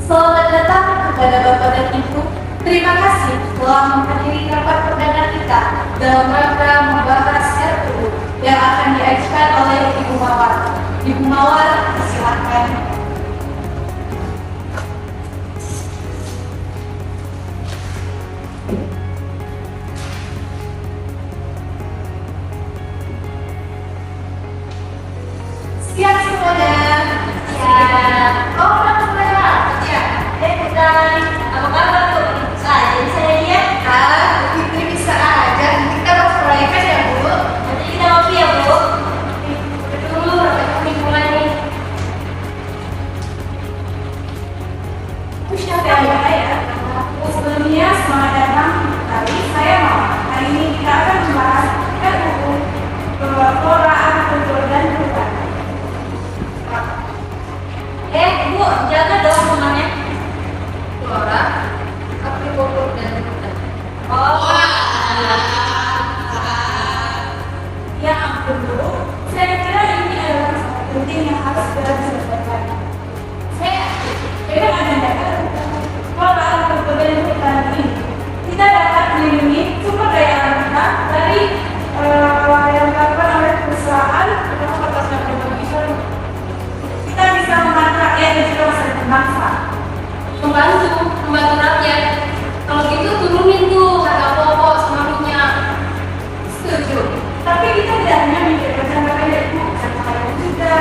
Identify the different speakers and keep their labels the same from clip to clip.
Speaker 1: Selamat datang kepada Bapak dan Ibu. Terima kasih telah menghadiri rapat perdana kita dalam rangka membahas RUU yang akan diajukan oleh Ibu Mawar. Ibu Mawar, silakan. Siap semuanya. Siap. Oh, semuanya. Ya. Bukan. Apa kabar tuh? Saya saya Bu Fitri bisa aja. Kita mau private ya Bu. Nanti kita ngopi ya Bu. Dulu rapat mulai nih. Siapa ya? Sebelumnya selamat datang. Saya mau. Hari ini kita akan membahas RUU Kelolahan Kultur dan Budaya. Bu, jaga dong rumahnya. Flora, apikultur dan hutan. Oh, ya ampun Bu, saya kira ini adalah masalah penting yang harus segera diselesaikan. Saya dengan adanya pengelolaan kultur dan hutan ini, kita dapat melindungi sumber daya alam kita dari yang dilakukan oleh perusahaan atau pertasan ekonomi. Kita bisa membantu rakyat dan juga masyarakat bangsa. Membantu rakyat. Kalau gitu turunin tuh harga pokok sama minyak. Setuju. Tapi kita tidak hanya mikirkan jangka pendek, Bu, jangka panjang juga.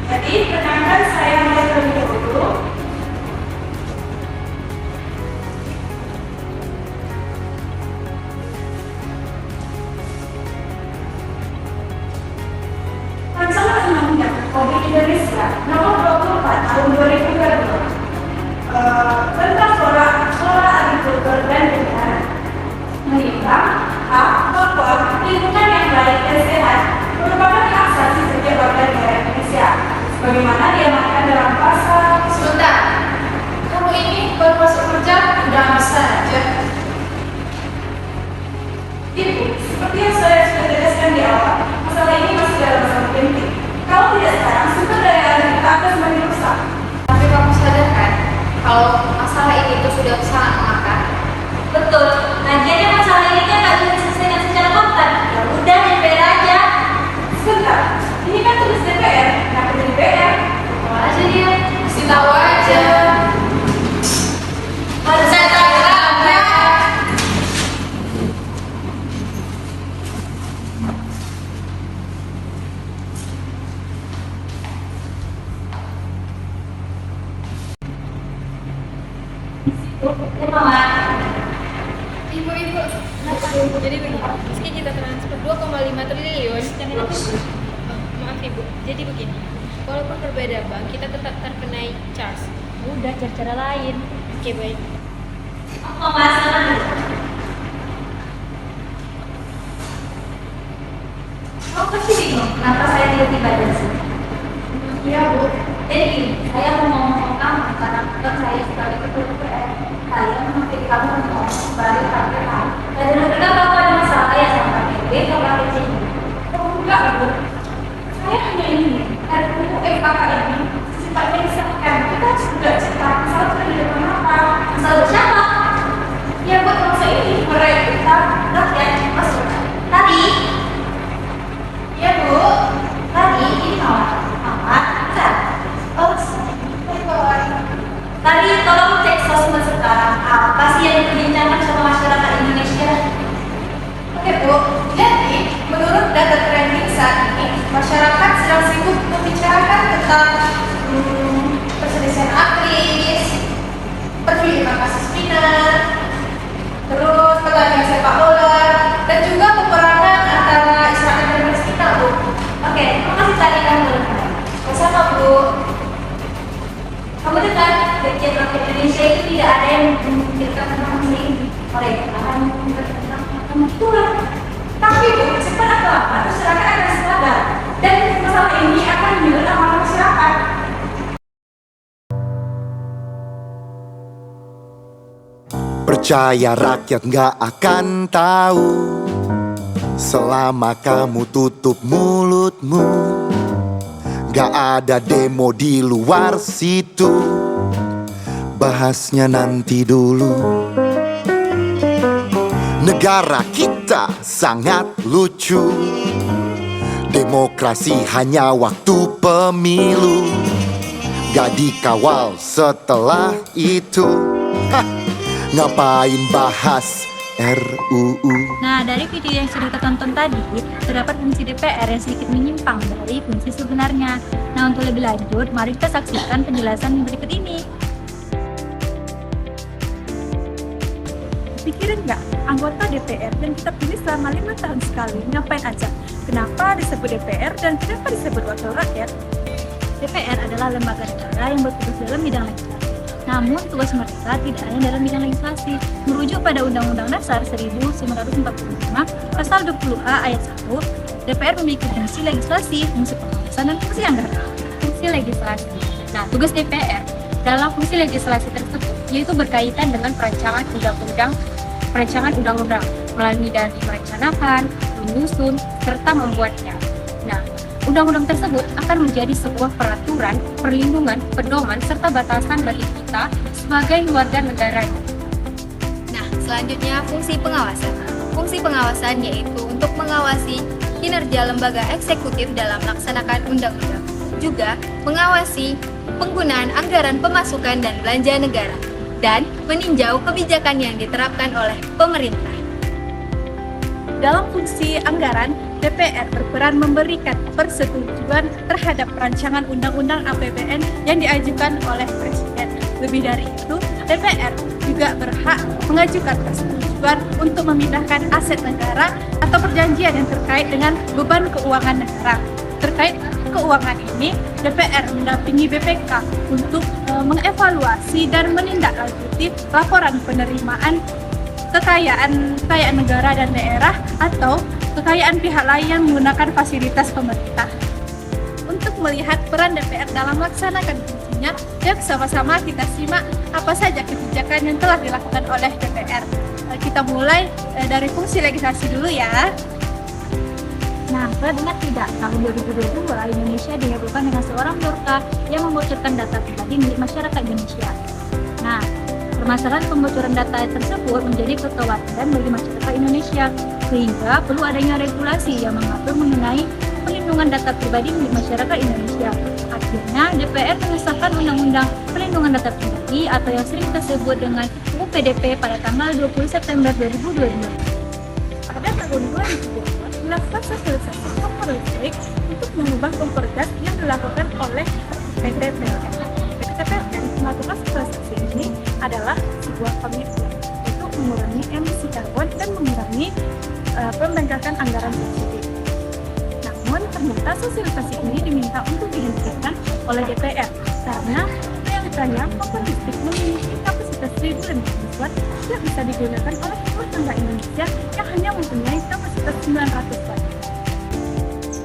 Speaker 1: Jadi perkenalkan saya mulai terlebih dahulu. Rancangan Undang-Undang Republik Indonesia Nomor 24 Tahun 2022 tentang Flora Agrikultur dan Budaya menimbang hak bahwa lingkungan yang baik dan sehat merupakan hak asasi setiap warga negara Indonesia, sebagaimana diamanatkan dalam pasal. Sebentar, kamu ini baru masuk kerja udah bisa aja. Ibu, seperti yang saya sudah tegaskan di awal, masalah ini masih dalam masalah penting. Kalau tidak sekarang, sumber daya alam kita akan semakin rusak. Tapi kamu sadar kan, kalau masalah ini itu sudah sangat mengakar? Betul. Nah, jadi masalah ini kan nggak bisa diselesaikan secara kontan. Ya udah, DPR aja. Sebentar, ini kan tugas DPR, kenapa jadi DPR? Tahu aja dia, mesti tahu aja. Saya tahu lah.
Speaker 2: Ibu, jadi begini, meski kita transfer 2,5 triliun, maaf Ibu, jadi begini, walaupun berbeda bank, kita tetap terkena charge. Udah, cari cara lain. Oke, baik.
Speaker 1: Oh, pasti bingung kenapa saya tiba-tiba ada di sini. Iya Bu, jadi saya mau ngomong sama kamu karena kan saya sebagai ketua DPR. Saya mengikuti kamu untuk ngomong sebagai KPK. Dan dengar kamu ada masalah ya sama KPB atau KPC ini? Oh enggak Bu, saya hanya ingin RUU FKK ini sifatnya disahkan. Kita juga cerita masalah sudah di depan mata. Masalah siapa? Ya buat bangsa ini, meraih kita rakyat masyarakat. Tadi ya Bu, tadi ini Mawar. Tadi tolong cek sosmed sekarang, apa sih yang diperbincangkan sama masyarakat Indonesia? Oke Bu, jadi menurut data trending saat ini, masyarakat sedang sibuk membicarakan tentang perselisihan artis, penculikan kasus minor, terus pertandingan sepak bola, dan juga peperangan antara Israel dan Palestina Bu. Oke, makasih tadi kamu. Bersama Bu. Kamu dengar, Dirjen Rakyat Indonesia itu tidak ada yang memikirkan tentang masalah ini. Mereka akan memikirkan tentang pengaturan. Tapi Bu, cepat atau lambat masyarakat akan sadar dan masalah ini akan menyulut amanah masyarakat.
Speaker 3: Percaya rakyat gak akan tahu selama kamu tutup mulutmu. Gak ada demo di luar situ, bahasnya nanti dulu. Negara kita sangat lucu, demokrasi hanya waktu pemilu, gak dikawal setelah itu. Hah, ngapain bahas RUU?
Speaker 4: Nah, dari video yang sudah kita tonton tadi, terdapat fungsi DPR yang sedikit menyimpang dari fungsi sebenarnya. Nah, untuk lebih lanjut, mari kita saksikan penjelasan berikut ini.
Speaker 5: Pikirin nggak, anggota DPR dan kita pilih selama 5 tahun sekali, ngapain aja? Kenapa disebut DPR dan kenapa disebut wakil rakyat?
Speaker 4: DPR adalah lembaga negara yang bertugas dalam bidang legislasi. Namun, tugas mereka tidak hanya dalam bidang legislasi. Merujuk pada Undang-Undang Dasar 1945, Pasal 20A ayat 1, DPR memiliki fungsi legislasi, fungsi pengawasan, dan fungsi anggaran. Fungsi legislasi. Nah, tugas DPR dalam fungsi legislasi tersebut yaitu berkaitan dengan perancangan undang-undang melalui dari merencanakan, menyusun, serta membuatnya. Nah, undang-undang tersebut akan menjadi sebuah peraturan, perlindungan, pedoman, serta batasan bagi kita sebagai warga negaranya.
Speaker 2: Nah, selanjutnya fungsi pengawasan. Fungsi pengawasan yaitu untuk mengawasi kinerja lembaga eksekutif dalam melaksanakan undang-undang. Juga mengawasi penggunaan anggaran pemasukan dan belanja negara dan meninjau kebijakan yang diterapkan oleh pemerintah.
Speaker 5: Dalam fungsi anggaran, DPR berperan memberikan persetujuan terhadap rancangan undang-undang APBN yang diajukan oleh Presiden. Lebih dari itu, DPR juga berhak mengajukan persetujuan untuk memindahkan aset negara atau perjanjian yang terkait dengan beban keuangan negara. Terkait keuangan ini, DPR mendampingi BPK untuk mengevaluasi dan menindaklanjuti laporan penerimaan kekayaan negara dan daerah atau kekayaan pihak lain yang menggunakan fasilitas pemerintah. Untuk melihat peran DPR dalam melaksanakan fungsinya, yuk sama-sama kita simak apa saja kebijakan yang telah dilakukan oleh DPR. Kita mulai dari fungsi legislasi dulu ya.
Speaker 4: Nah, benar tidak, tahun 2022 Indonesia dihebohkan dengan seorang Dorka yang membocorkan data pribadi milik masyarakat Indonesia. Nah, permasalahan pembocoran data tersebut menjadi kekhawatiran bagi masyarakat Indonesia, sehingga perlu adanya regulasi yang mengatur mengenai perlindungan data pribadi milik masyarakat Indonesia. Akhirnya, DPR mengesahkan Undang-Undang Perlindungan Data Pribadi atau yang sering kita sebut dengan UU PDP pada tanggal 20 September 2022.
Speaker 5: Pada tahun 2022, melakukan sosialisasi kompor listrik untuk mengubah kompor gas yang dilakukan oleh PT PLN. PT PLN melakukan sosialisasi ini adalah sebuah komitmen untuk mengurangi emisi karbon dan mengurangi pembengkakan anggaran subsidi. Namun ternyata sosialisasi ini diminta untuk dihentikan oleh DPR karena realitanya kompor listrik memiliki kapasitas 1.000 watt yang bisa digunakan oleh rumah tangga Indonesia yang hanya mempunyai kapasitas 900 watt.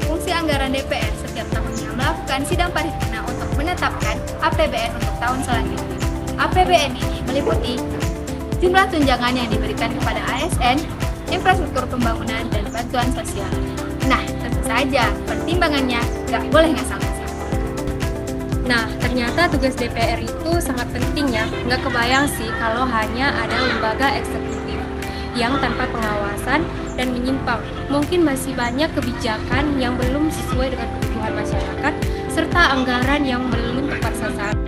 Speaker 2: Fungsi anggaran DPR setiap tahunnya melakukan sidang paripurna untuk menetapkan APBN untuk tahun selanjutnya. APBN ini meliputi jumlah tunjangan yang diberikan kepada ASN, infrastruktur pembangunan, dan bantuan sosial. Nah, tentu saja pertimbangannya nggak boleh ngasal-ngasal.
Speaker 6: Nah, ternyata tugas DPR itu sangat penting ya. Nggak kebayang sih kalau hanya ada lembaga eksekutif yang tanpa pengawasan dan menyimpang. Mungkin masih banyak kebijakan yang belum sesuai dengan kebutuhan masyarakat, serta anggaran yang belum tepat sasaran.